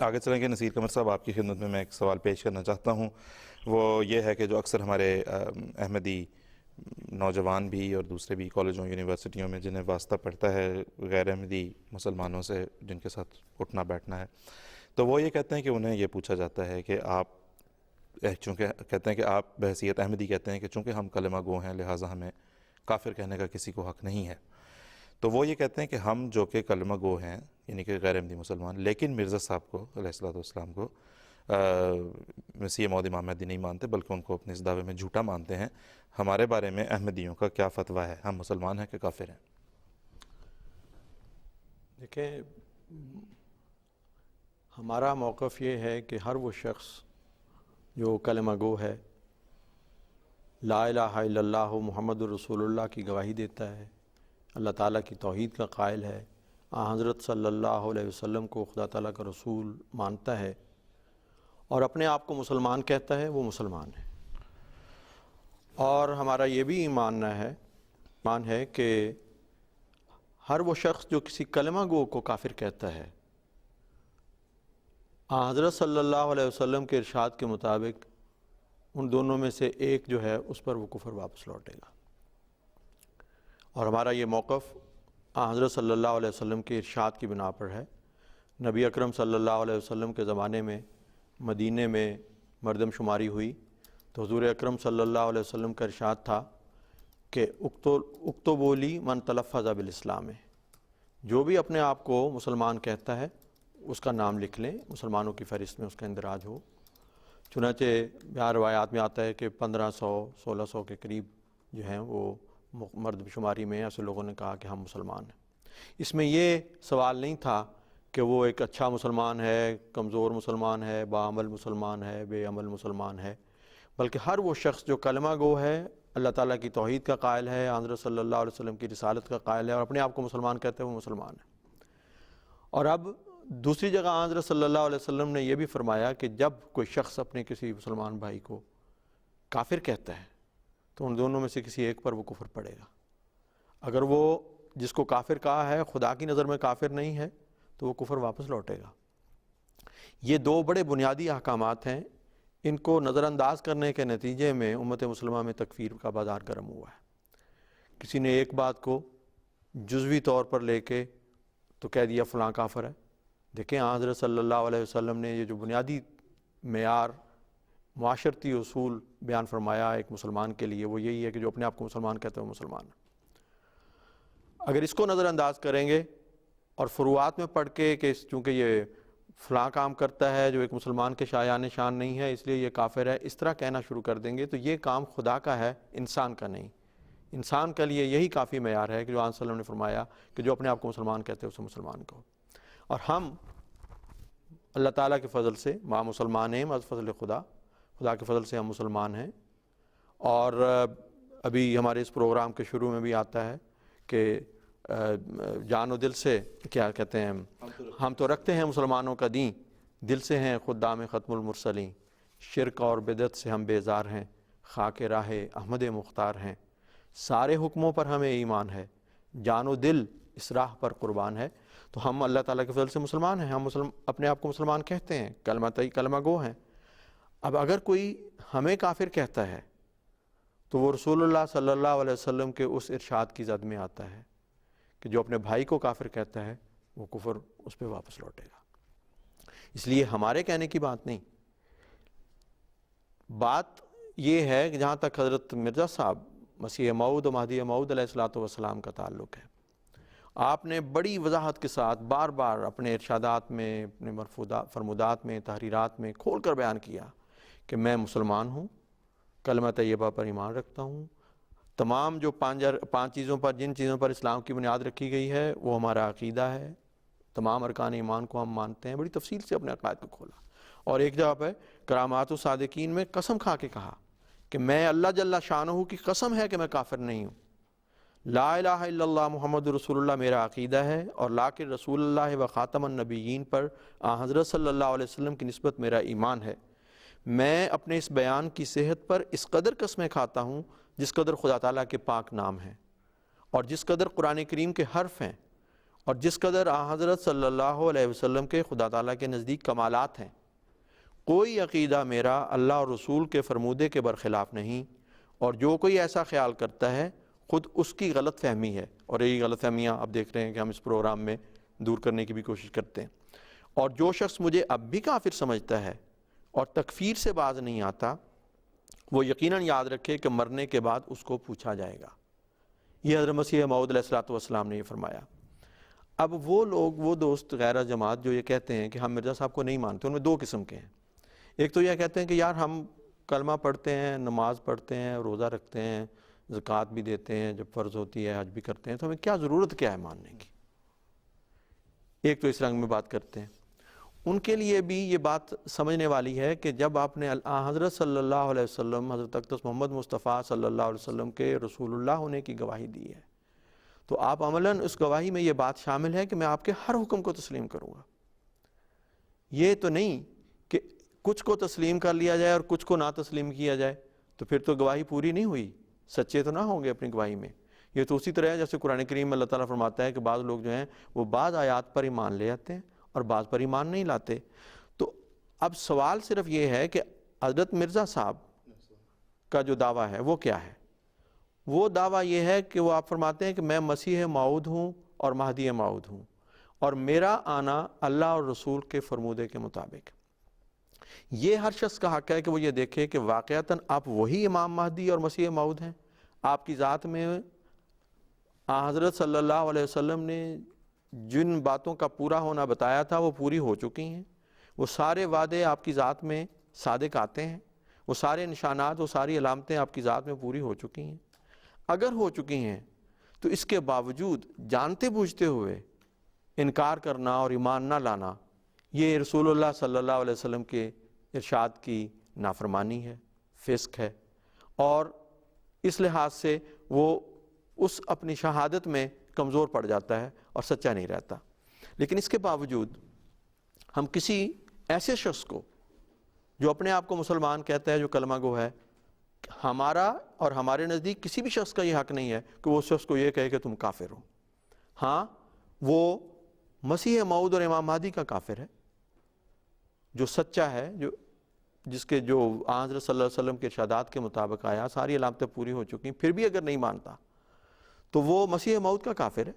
آگے چلیں گے نصیر قمر صاحب، آپ کی خدمت میں ایک سوال پیش کرنا چاہتا ہوں. وہ یہ ہے کہ جو اکثر ہمارے احمدی نوجوان بھی اور دوسرے بھی کالجوں یونیورسٹیوں میں جنہیں واسطہ پڑتا ہے غیر احمدی مسلمانوں سے جن کے ساتھ اٹھنا بیٹھنا ہے، تو وہ یہ کہتے ہیں کہ انہیں یہ پوچھا جاتا ہے کہ آپ چونکہ کہتے ہیں کہ آپ بحیثیت احمدی کہتے ہیں کہ چونکہ ہم کلمہ گو ہیں لہٰذا ہمیں کافر کہنے کا کسی کو حق نہیں ہے. تو وہ یہ کہتے ہیں کہ ہم جو کہ کلمہ گو ہیں یعنی کہ غیر احمدی مسلمان، لیکن مرزا صاحب کو علیہ الصلوۃ والسلام کو مسیح موعود امام مہدی نہیں مانتے بلکہ ان کو اپنے اس دعوے میں جھوٹا مانتے ہیں. ہمارے بارے میں احمدیوں کا کیا فتویٰ ہے؟ ہم مسلمان ہیں کہ کافر ہیں؟ دیکھیں، ہمارا موقف یہ ہے کہ ہر وہ شخص جو کلمہ گو ہے، لا الہ الا اللہ محمد الرسول اللہ کی گواہی دیتا ہے، اللہ تعالیٰ کی توحید کا قائل ہے، حضرت صلی اللہ علیہ وسلم کو خدا تعالیٰ کا رسول مانتا ہے اور اپنے آپ کو مسلمان کہتا ہے، وہ مسلمان ہے. اور ہمارا یہ بھی ایمان ہے کہ ہر وہ شخص جو کسی کلمہ گو کو کافر کہتا ہے، حضرت صلی اللہ علیہ وسلم کے ارشاد کے مطابق ان دونوں میں سے ایک جو ہے اس پر وہ کفر واپس لوٹے گا. اور ہمارا یہ موقف حضرت صلی اللہ علیہ وسلم کے ارشاد کی بنا پر ہے. نبی اکرم صلی اللہ علیہ وسلم کے زمانے میں مدینے میں مردم شماری ہوئی تو حضور اکرم صلی اللہ علیہ وسلم کا ارشاد تھا کہ اکتبوا لی من تلفظ بالاسلام، جو بھی اپنے آپ کو مسلمان کہتا ہے اس کا نام لکھ لیں، مسلمانوں کی فہرست میں اس کا اندراج ہو. چنانچہ یہاں روایات میں آتا ہے کہ 1500-1600 کے قریب جو ہیں وہ مرد شماری میں ایسے لوگوں نے کہا کہ ہم مسلمان ہیں. اس میں یہ سوال نہیں تھا کہ وہ ایک اچھا مسلمان ہے، کمزور مسلمان ہے، باعمل مسلمان ہے، بے عمل مسلمان ہے، بلکہ ہر وہ شخص جو کلمہ گو ہے، اللہ تعالیٰ کی توحید کا قائل ہے، حضرت صلی اللہ علیہ وسلم کی رسالت کا قائل ہے اور اپنے آپ کو مسلمان کہتے ہیں، وہ مسلمان ہے. اور اب دوسری جگہ حضرت صلی اللہ علیہ وسلم نے یہ بھی فرمایا کہ جب کوئی شخص اپنے کسی مسلمان بھائی کو کافر کہتا ہے تو ان دونوں میں سے کسی ایک پر وہ کفر پڑے گا. اگر وہ جس کو کافر کہا ہے خدا کی نظر میں کافر نہیں ہے تو وہ کفر واپس لوٹے گا. یہ دو بڑے بنیادی احکامات ہیں، ان کو نظر انداز کرنے کے نتیجے میں امت مسلمہ میں تکفیر کا بازار گرم ہوا ہے. کسی نے ایک بات کو جزوی طور پر لے کے تو کہہ دیا فلاں کافر ہے. دیکھیں حضرت صلی اللہ علیہ وسلم نے یہ جو بنیادی معیار معاشرتی اصول بیان فرمایا ایک مسلمان کے لیے، وہ یہی ہے کہ جو اپنے آپ کو مسلمان کہتا ہے وہ مسلمان ہے. اگر اس کو نظر انداز کریں گے اور فروعات میں پڑھ کے کہ چونکہ یہ فلاں کام کرتا ہے جو ایک مسلمان کے شایان شان نہیں ہے اس لیے یہ کافر ہے، اس طرح کہنا شروع کر دیں گے تو یہ کام خدا کا ہے، انسان کا نہیں. انسان کے لیے یہی کافی معیار ہے کہ جو آن صلی اللہ علیہ وسلم نے فرمایا کہ جو اپنے آپ کو مسلمان کہتے ہیں اسے مسلمان کہو. اور ہم اللہ تعالیٰ کے فضل سے ماں مسلمان ہیں، از فضل خدا کے فضل سے ہم مسلمان ہیں. اور ابھی ہمارے اس پروگرام کے شروع میں بھی آتا ہے کہ جان و دل سے کیا کہتے ہیں، ہم تو رکھتے ہیں مسلمانوں کا دین، دل سے ہیں خدام ختم المرسلین، شرک اور بدعت سے ہم بیزار ہیں، خاک راہ احمد مختار ہیں، سارے حکموں پر ہمیں ایمان ہے، جان و دل اس راہ پر قربان ہے. تو ہم اللہ تعالیٰ کے فضل سے مسلمان ہیں، ہم اپنے آپ کو مسلمان کہتے ہیں، کلمہ گو ہیں. اب اگر کوئی ہمیں کافر کہتا ہے تو وہ رسول اللہ صلی اللہ علیہ وسلم کے اس ارشاد کی زد میں آتا ہے کہ جو اپنے بھائی کو کافر کہتا ہے وہ کفر اس پہ واپس لوٹے گا. اس لیے ہمارے کہنے کی بات نہیں، بات یہ ہے کہ جہاں تک حضرت مرزا صاحب مسیح موعود و مہدی موعود علیہ الصلوۃ والسلام کا تعلق ہے، آپ نے بڑی وضاحت کے ساتھ بار بار اپنے ارشادات میں، اپنے فرمودات میں، تحریرات میں کھول کر بیان کیا کہ میں مسلمان ہوں، کلمہ طیبہ پر ایمان رکھتا ہوں، تمام جو پانچ چیزوں پر، جن چیزوں پر اسلام کی بنیاد رکھی گئی ہے وہ ہمارا عقیدہ ہے، تمام ارکان ایمان کو ہم مانتے ہیں. بڑی تفصیل سے اپنے عقائد کو کھولا. اور ایک جگہ پہ کرامات الصادقین میں قسم کھا کے کہا کہ میں اللہ جل شانہ کی قسم ہے کہ میں کافر نہیں ہوں، لا الہ الا اللہ محمد رسول اللہ میرا عقیدہ ہے، اور لاکن رسول اللہ و خاتم النبیین پر حضرت صلی اللہ علیہ وسلم کی نسبت میرا ایمان ہے. میں اپنے اس بیان کی صحت پر اس قدر قسمیں کھاتا ہوں جس قدر خدا تعالیٰ کے پاک نام ہیں اور جس قدر قرآن کریم کے حرف ہیں اور جس قدر حضرت صلی اللہ علیہ وسلم کے خدا تعالیٰ کے نزدیک کمالات ہیں، کوئی عقیدہ میرا اللہ اور رسول کے فرمودے کے برخلاف نہیں، اور جو کوئی ایسا خیال کرتا ہے خود اس کی غلط فہمی ہے، اور یہی غلط فہمیاں آپ دیکھ رہے ہیں کہ ہم اس پروگرام میں دور کرنے کی بھی کوشش کرتے ہیں۔ اور جو شخص مجھے اب بھی کافر سمجھتا ہے اور تکفیر سے باز نہیں آتا، وہ یقیناً یاد رکھے کہ مرنے کے بعد اس کو پوچھا جائے گا۔ یہ حضرت مسیح موعود علیہ السلام نے یہ فرمایا۔ اب وہ لوگ، وہ دوست غیرہ جماعت جو یہ کہتے ہیں کہ ہم مرزا صاحب کو نہیں مانتے، ان میں دو قسم کے ہیں۔ ایک تو یہ کہتے ہیں کہ یار ہم کلمہ پڑھتے ہیں، نماز پڑھتے ہیں، روزہ رکھتے ہیں، زکوٰۃ بھی دیتے ہیں جب فرض ہوتی ہے، حج بھی کرتے ہیں، تو ہمیں کیا ضرورت کیا ہے ماننے کی۔ ایک تو اس رنگ میں بات کرتے ہیں۔ ان کے لیے بھی یہ بات سمجھنے والی ہے کہ جب آپ نے حضرت صلی اللہ علیہ وسلم، حضرت اقدس محمد مصطفیٰ صلی اللہ علیہ وسلم کے رسول اللہ ہونے کی گواہی دی ہے، تو آپ عملاً اس گواہی میں یہ بات شامل ہے کہ میں آپ کے ہر حکم کو تسلیم کروں گا۔ یہ تو نہیں کہ کچھ کو تسلیم کر لیا جائے اور کچھ کو نہ تسلیم کیا جائے، تو پھر تو گواہی پوری نہیں ہوئی، سچے تو نہ ہوں گے اپنی گواہی میں۔ یہ تو اسی طرح ہے جیسے قرآن کریم میں اللہ تعالیٰ فرماتا ہے کہ بعض لوگ جو ہیں وہ بعض آیات پر ایمان لے آتے ہیں اور بعض پر ایمان نہیں لاتے۔ تو اب سوال صرف یہ ہے کہ حضرت مرزا صاحب کا جو دعویٰ ہے وہ کیا ہے؟ وہ دعویٰ یہ ہے کہ وہ آپ فرماتے ہیں کہ میں مسیح موعود ہوں اور مہدی موعود ہوں، اور میرا آنا اللہ اور رسول کے فرمودے کے مطابق۔ یہ ہر شخص کا حق ہے کہ وہ یہ دیکھے کہ واقعتاً آپ وہی امام مہدی اور مسیح موعود ہیں۔ آپ کی ذات میں حضرت صلی اللہ علیہ وسلم نے جن باتوں کا پورا ہونا بتایا تھا وہ پوری ہو چکی ہیں۔ وہ سارے وعدے آپ کی ذات میں صادق آتے ہیں، وہ سارے نشانات، وہ ساری علامتیں آپ کی ذات میں پوری ہو چکی ہیں۔ اگر ہو چکی ہیں تو اس کے باوجود جانتے بوجھتے ہوئے انکار کرنا اور ایمان نہ لانا، یہ رسول اللہ صلی اللہ علیہ وسلم کے ارشاد کی نافرمانی ہے، فسق ہے، اور اس لحاظ سے وہ اس اپنی شہادت میں کمزور پڑ جاتا ہے اور سچا نہیں رہتا۔ لیکن اس کے باوجود ہم کسی ایسے شخص کو جو اپنے آپ کو مسلمان کہتا ہے، جو کلمہ گو ہے، ہمارا اور ہمارے نزدیک کسی بھی شخص کا یہ حق نہیں ہے کہ وہ شخص کو یہ کہے کہ تم کافر ہو۔ ہاں، وہ مسیح موعود اور امام مہدی کا کافر ہے، جو سچا ہے، جس کے جو حضرت صلی اللہ علیہ وسلم کے ارشادات کے مطابق آیا، ساری علامتیں پوری ہو چکی ہیں، پھر بھی اگر نہیں مانتا تو وہ مسیح موعود کا کافر ہے۔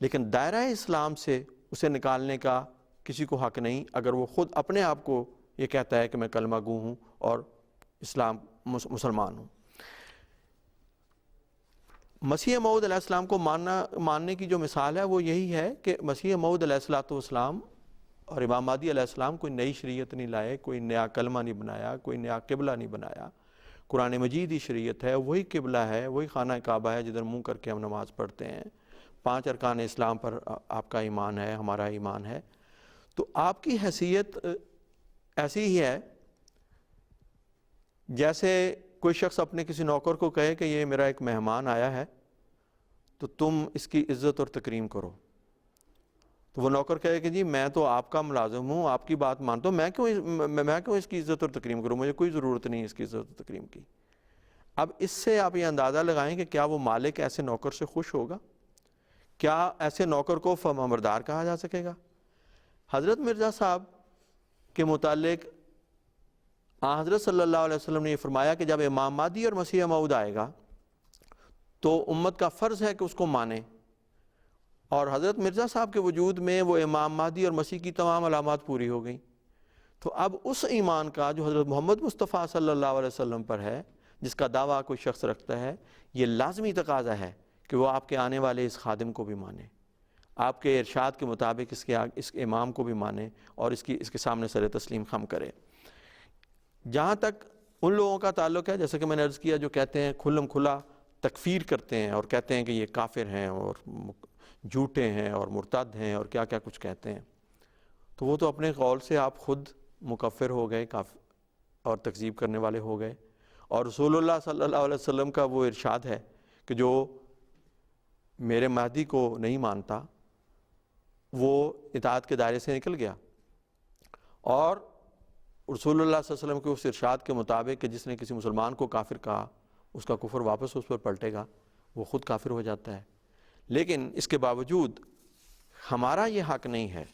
لیکن دائرہ اسلام سے اسے نکالنے کا کسی کو حق نہیں اگر وہ خود اپنے آپ کو یہ کہتا ہے کہ میں کلمہ گو ہوں اور اسلام مسلمان ہوں۔ مسیح موعود علیہ السلام کو ماننے کی جو مثال ہے وہ یہی ہے کہ مسیح موعود علیہ السلام اور امام مہدی علیہ السلام کوئی نئی شریعت نہیں لائے، کوئی نیا کلمہ نہیں بنایا، کوئی نیا قبلہ نہیں بنایا۔ قرآن مجید ہی شریعت ہے، وہی قبلہ ہے، وہی خانہ کعبہ ہے جدھر منہ کر کے ہم نماز پڑھتے ہیں۔ 5 ارکان اسلام پر آپ کا ایمان ہے، ہمارا ایمان ہے۔ تو آپ کی حیثیت ایسی ہی ہے جیسے کوئی شخص اپنے کسی نوکر کو کہے کہ یہ میرا ایک مہمان آیا ہے تو تم اس کی عزت اور تکریم کرو۔ تو وہ نوکر کہے کہ جی میں تو آپ کا ملازم ہوں، آپ کی بات مانتا ہوں، میں کیوں اس کی عزت اور تکریم کروں، مجھے کوئی ضرورت نہیں اس کی عزت اور تکریم کی۔ اب اس سے آپ یہ اندازہ لگائیں کہ کیا وہ مالک ایسے نوکر سے خوش ہوگا؟ کیا ایسے نوکر کو فرمانبردار کہا جا سکے گا؟ حضرت مرزا صاحب کے متعلق حضرت صلی اللہ علیہ وسلم نے یہ فرمایا کہ جب امام مہدی اور مسیح موعود آئے گا تو امت کا فرض ہے کہ اس کو مانے، اور حضرت مرزا صاحب کے وجود میں وہ امام مہدی اور مسیح کی تمام علامات پوری ہو گئیں۔ تو اب اس ایمان کا جو حضرت محمد مصطفیٰ صلی اللہ علیہ وسلم پر ہے، جس کا دعویٰ کوئی شخص رکھتا ہے، یہ لازمی تقاضا ہے کہ وہ آپ کے آنے والے اس خادم کو بھی مانے، آپ کے ارشاد کے مطابق اس امام کو بھی مانے اور اس کے سامنے سر تسلیم خم کرے۔ جہاں تک ان لوگوں کا تعلق ہے، جیسے کہ میں نے عرض کیا، جو کہتے ہیں کھلم کھلا تکفیر کرتے ہیں اور کہتے ہیں کہ یہ کافر ہیں اور جھوٹے ہیں اور مرتد ہیں اور کیا کیا کچھ کہتے ہیں، تو وہ تو اپنے قول سے آپ خود مکفر ہو گئے اور تکذیب کرنے والے ہو گئے۔ اور رسول اللہ صلی اللہ علیہ وسلم کا وہ ارشاد ہے کہ جو میرے مہدی کو نہیں مانتا وہ اطاعت کے دائرے سے نکل گیا، اور رسول اللہ صلی اللہ علیہ وسلم کے اس ارشاد کے مطابق کہ جس نے کسی مسلمان کو کافر کہا اس کا کفر واپس اس پر پلٹے گا، وہ خود کافر ہو جاتا ہے۔ لیکن اس کے باوجود ہمارا یہ حق نہیں ہے،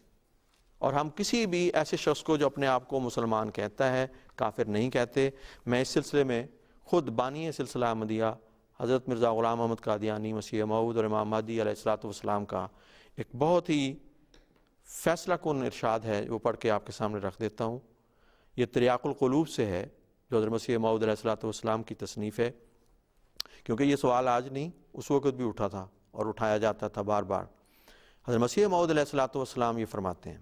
اور ہم کسی بھی ایسے شخص کو جو اپنے آپ کو مسلمان کہتا ہے کافر نہیں کہتے۔ میں اس سلسلے میں خود بانی سلسلہ احمدیہ حضرت مرزا غلام احمد قادیانی مسیح موعود اور امام مہدی علیہ الصلوۃ والسلام کا ایک بہت ہی فیصلہ کن ارشاد ہے، وہ پڑھ کے آپ کے سامنے رکھ دیتا ہوں۔ یہ تریاق القلوب سے ہے، جو حضرت مسیح موعود علیہ الصلوۃ والسلام کی تصنیف ہے، کیونکہ یہ سوال آج نہیں، اس وقت بھی اٹھا تھا اور اٹھایا جاتا تھا بار بار۔ حضرت مسیح موعود علیہ الصلوۃ والسلام یہ فرماتے ہیں،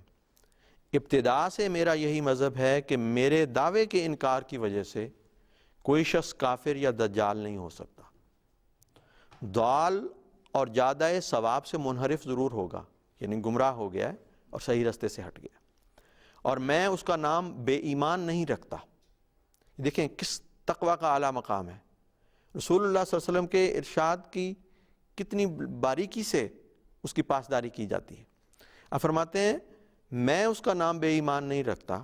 ابتدا سے میرا یہی مذہب ہے کہ میرے دعوے کے انکار کی وجہ سے کوئی شخص کافر یا دجال نہیں ہو سکتا۔ ضال اور جادہ ثواب سے منحرف ضرور ہوگا، یعنی گمراہ ہو گیا ہے اور صحیح رستے سے ہٹ گیا، اور میں اس کا نام بے ایمان نہیں رکھتا۔ دیکھیں کس تقوی کا اعلیٰ مقام ہے، رسول اللہ صلی اللہ علیہ وسلم کے ارشاد کی کتنی باریکی سے اس کی پاسداری کی جاتی ہے۔ آپ فرماتے ہیں میں اس کا نام بے ایمان نہیں رکھتا،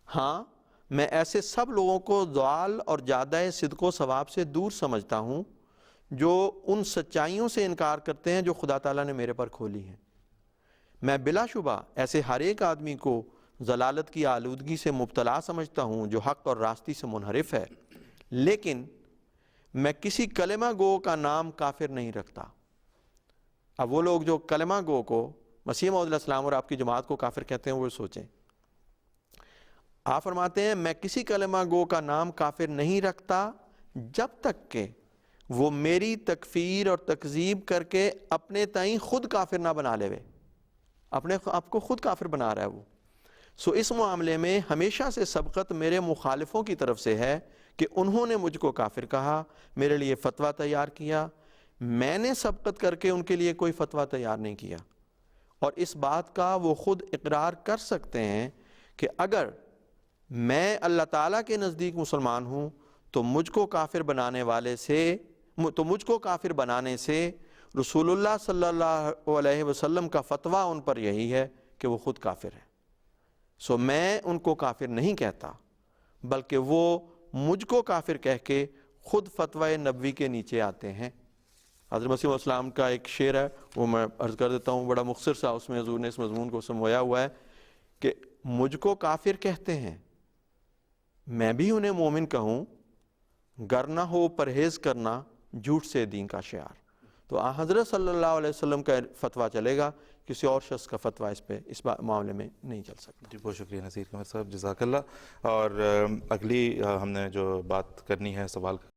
ہاں میں ایسے سب لوگوں کو ضال اور جادہ صدق و ثواب سے دور سمجھتا ہوں جو ان سچائیوں سے انکار کرتے ہیں جو خدا تعالیٰ نے میرے پر کھولی ہیں۔ میں بلا شبہ ایسے ہر ایک آدمی کو ضلالت کی آلودگی سے مبتلا سمجھتا ہوں جو حق اور راستی سے منحرف ہے، لیکن میں کسی کلمہ گو کا نام کافر نہیں رکھتا۔ اب وہ لوگ جو کلمہ گو کو مسیح موعود علیہ السلام اور آپ کی جماعت کو کافر کہتے ہیں وہ سوچیں۔ آپ فرماتے ہیں میں کسی کلمہ گو کا نام کافر نہیں رکھتا جب تک کہ وہ میری تکفیر اور تکذیب کر کے اپنے تئیں خود کافر نہ بنا لے، اپنے آپ کو خود کافر بنا رہا ہے وہ۔ سو اس معاملے میں ہمیشہ سے سبقت میرے مخالفوں کی طرف سے ہے کہ انہوں نے مجھ کو کافر کہا، میرے لیے فتویٰ تیار کیا، میں نے سبقت کر کے ان کے لیے کوئی فتویٰ تیار نہیں کیا، اور اس بات کا وہ خود اقرار کر سکتے ہیں کہ اگر میں اللہ تعالیٰ کے نزدیک مسلمان ہوں تو مجھ کو کافر بنانے سے رسول اللہ صلی اللہ علیہ وسلم کا فتویٰ ان پر یہی ہے کہ وہ خود کافر ہے۔ سو میں ان کو کافر نہیں کہتا، بلکہ وہ مجھ کو کافر کہہ کے خود فتویٰ نبوی کے نیچے آتے ہیں۔ حضرت مسیح علیہ السلام کا ایک شعر ہے، وہ میں عرض کر دیتا ہوں، بڑا مختصر سا، اس میں حضور نے اس مضمون کو سمویا ہوا ہے کہ مجھ کو کافر کہتے ہیں، میں بھی انہیں مومن کہوں، گر نہ ہو پرہیز کرنا جھوٹ سے دین کا شعار۔ تو حضرت صلی اللہ علیہ وسلم کا فتویٰ چلے گا، کسی اور شخص کا فتویٰ اس معاملے میں نہیں چل سکتا۔ جی بہت شکریہ نصیر قمر صاحب، جزاک اللہ۔ اور اگلی ہم نے جو بات کرنی ہے، سوال